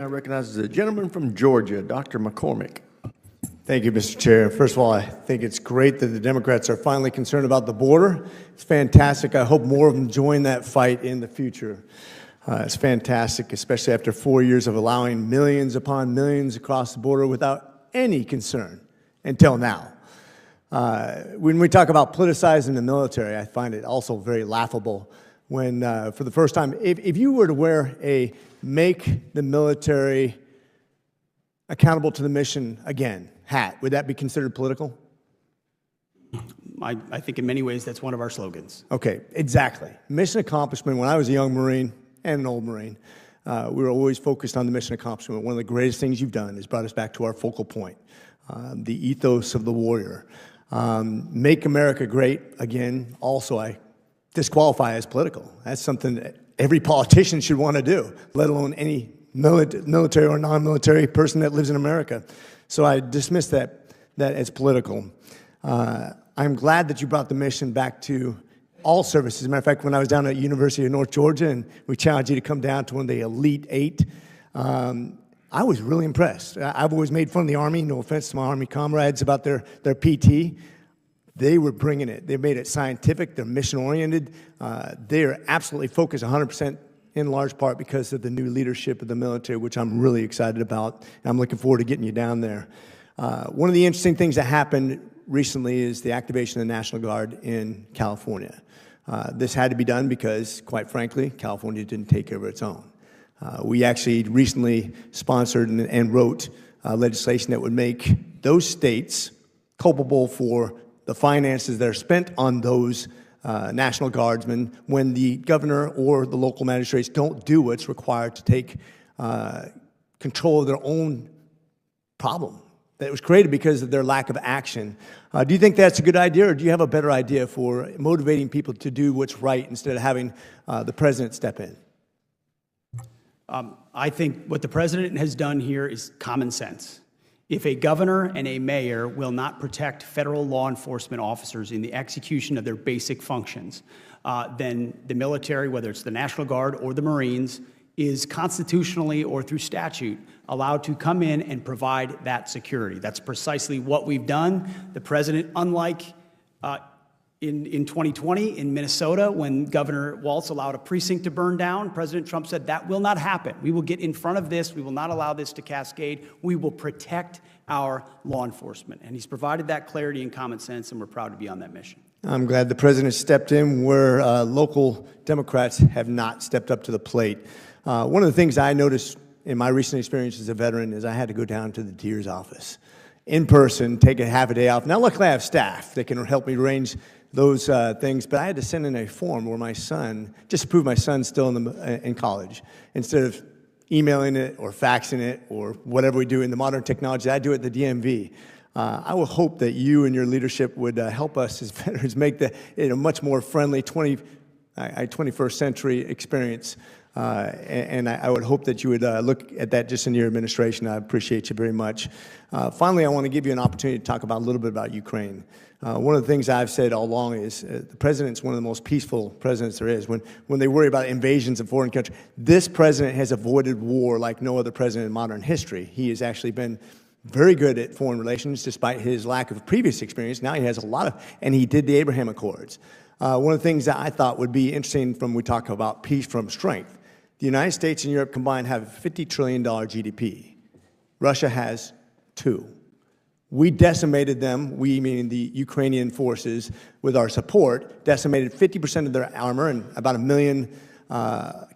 I recognize the gentleman from Georgia, Dr. McCormick. Thank you, Mr. Chair. First of all, I think it's great that the Democrats are finally concerned about the border. It's fantastic. I hope more of them join that fight in the future. It's fantastic, especially after 4 years of allowing millions upon millions across the border without any concern until now. When we talk about politicizing the military, I find it also very laughable when, for the first time, if you were to wear a "Make the Military Accountable to the Mission Again" hat, would that be considered political? I think in many ways that's one of our slogans. Okay, exactly. Mission accomplishment. When I was a young Marine and an old Marine, we were always focused on the mission accomplishment. One of the greatest things you've done is brought us back to our focal point, the ethos of the warrior. Make America Great Again, also I disqualify as political. That's something that every politician should want to do, let alone any military or non-military person that lives in America. So I dismiss that as political. I'm glad that you brought the mission back to all services. As a matter of fact, when I was down at University of North Georgia and we challenged you to come down to one of the Elite Eight, I was really impressed. I've always made fun of the Army, no offense to my Army comrades, about their PT. They were bringing it. They made it scientific. They're mission-oriented. They are absolutely focused 100% in large part because of the new leadership of the military, which I'm really excited about. And I'm looking forward to getting you down there. One of the interesting things that happened recently is the activation of the National Guard in California. This had to be done because, quite frankly, California didn't take care of its own. We actually recently sponsored and wrote legislation that would make those states culpable for the finances that are spent on those National Guardsmen when the governor or the local magistrates don't do what's required to take control of their own problem that was created because of their lack of action. Do you think that's a good idea, or do you have a better idea for motivating people to do what's right instead of having the president step in? I think what the president has done here is common sense. If a governor and a mayor will not protect federal law enforcement officers in the execution of their basic functions, then the military, whether it's the National Guard or the Marines, is constitutionally or through statute allowed to come in and provide that security. That's precisely what we've done. The president, unlike in 2020 in Minnesota, when Governor Walz allowed a precinct to burn down, President Trump said that will not happen. We will get in front of this. We will not allow this to cascade. We will protect our law enforcement. And he's provided that clarity and common sense, and we're proud to be on that mission. I'm glad the president stepped in where local Democrats have not stepped up to the plate. One of the things I noticed in my recent experience as a veteran is I had to go down to the DEER's office in person, take a half a day off. Now, luckily, I have staff that can help me arrange those things, but I had to send in a form where my son, just to prove my son's still in college, instead of emailing it or faxing it or whatever we do in the modern technology, I do it at the DMV. I would hope that you and your leadership would help us as veterans make it a much more friendly 21st century experience. And I would hope that you would look at that just in your administration. I appreciate you very much. Finally, I want to give you an opportunity to talk about a little bit about Ukraine. One of the things I've said all along is the president's one of the most peaceful presidents there is. When they worry about invasions of foreign countries, this president has avoided war like no other president in modern history. He has actually been very good at foreign relations despite his lack of previous experience. Now he has a lot of, and he did the Abraham Accords. One of the things that I thought would be interesting when we talk about peace from strength, the United States and Europe combined have a $50 trillion GDP. Russia has $2. We decimated them, we meaning the Ukrainian forces, with our support, decimated 50% of their armor and about 1 million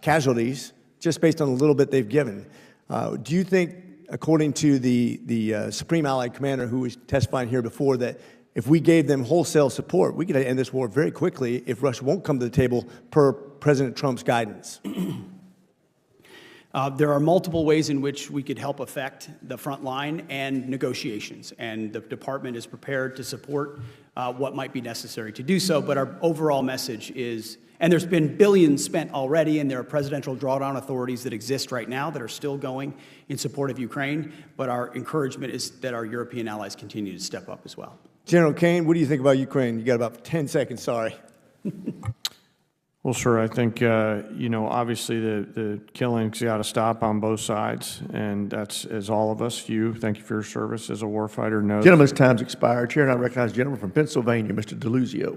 casualties just based on the little bit they've given. Do you think, according to the Supreme Allied Commander who was testifying here before, that if we gave them wholesale support, we could end this war very quickly if Russia won't come to the table per President Trump's guidance? There are multiple ways in which we could help affect the front line and negotiations, and the department is prepared to support what might be necessary to do so, but our overall message is, and there's been billions spent already, and there are presidential drawdown authorities that exist right now that are still going in support of Ukraine, but our encouragement is that our European allies continue to step up as well. General Kane, what do you think about Ukraine? You got about 10 seconds, sorry. Well, sir, I think, you know, obviously the killing's got to stop on both sides, and that's, as all of us, thank you for your service as a warfighter knows. Gentleman's time's expired. Chair now recognizes the gentleman from Pennsylvania, Mr. DeLuzio.